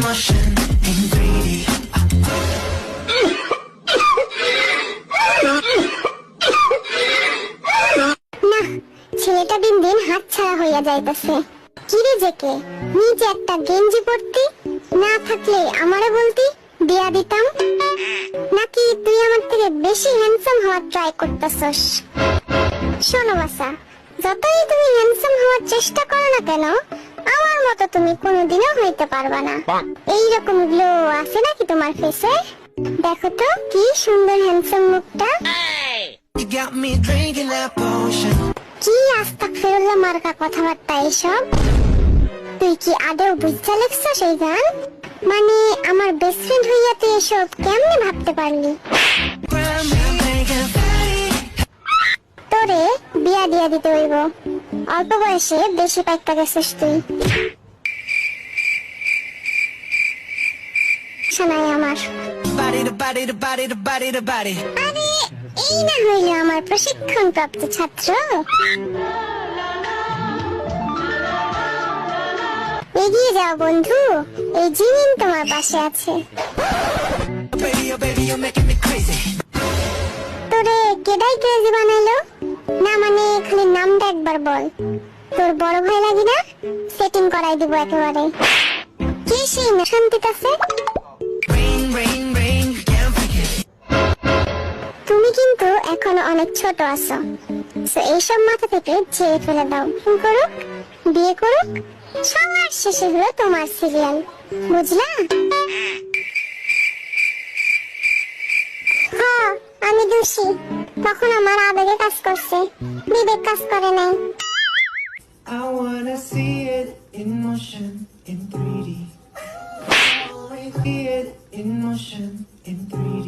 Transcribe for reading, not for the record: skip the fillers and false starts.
motion in 3D. না, ছেলেটা দিন দিন হাতছাড়া হইয়া যাইতেছে। কিরে জেকে, নিজে একটা গেঞ্জি পরতি, না থাকলে আমারে বলতি, দিয়া দিতাম। নাকি তুই আমার থেকে বেশি হ্যান্ডসাম হওয়ার ট্রাই করতেছস? শোনো বাসা, যতই তুমি হ্যান্ডসাম হওয়ার চেষ্টা করো না কেন, আমার মতো তুমি কোনোদিনও হইতে পারবা না। এইরকম গ্লো আছে নাকি তোমার ফেসে? দেখো তো কি সুন্দর হ্যান্ডসাম মুখটা। You got me drinking that potion. কি আস্তাগফিরুল্লাহ মার্কা কথাবার্তা এসব? তুই কি আদৌ বুঝতে লেখছ সেই গান? মানে আমার বেস্ট ফ্রেন্ড হইয়া তুই এসব কেমনে ভাবতে পারলি? তোরে বিয়া দিয়া দিতে হইব, অল্প বয়সে বেশি পাইকা গেছিস তুই। শোনাই আমার Body to body to body to body to body. আরে এই না হইল আমার প্রশিক্ষণ প্রাপ্ত ছাত্র। এগিয়ে যাও বন্ধু, এই জিনিস তোমার পাশে আছে। Baby, oh baby, you're making me crazy. তোরে কেডাই ক্রেজি বানাইলো? না মানে খালি নামটা একবার বল। তোর বড় ভাই লাগি না? সেটিং করাই দিব একেবারে। কি সেই শান্তিতে আছে? Rain, rain, rain, can't fake it. তুমি কিন্তু এখনো অনেক ছোট আছো, তো এইসব মাথা থেকে ঝেড়ে ফেলে দাও। করুক, বিয়ে করুক, সবার শেষে হলো তোমার সিরিয়াল, বুঝলা? হ্যাঁ, আমি দোষী। তখন আমার আবেগে কাজ করছে, বিবেক কাজ করে নাই। I wanna see it in motion in 3D. See it in motion in 3D.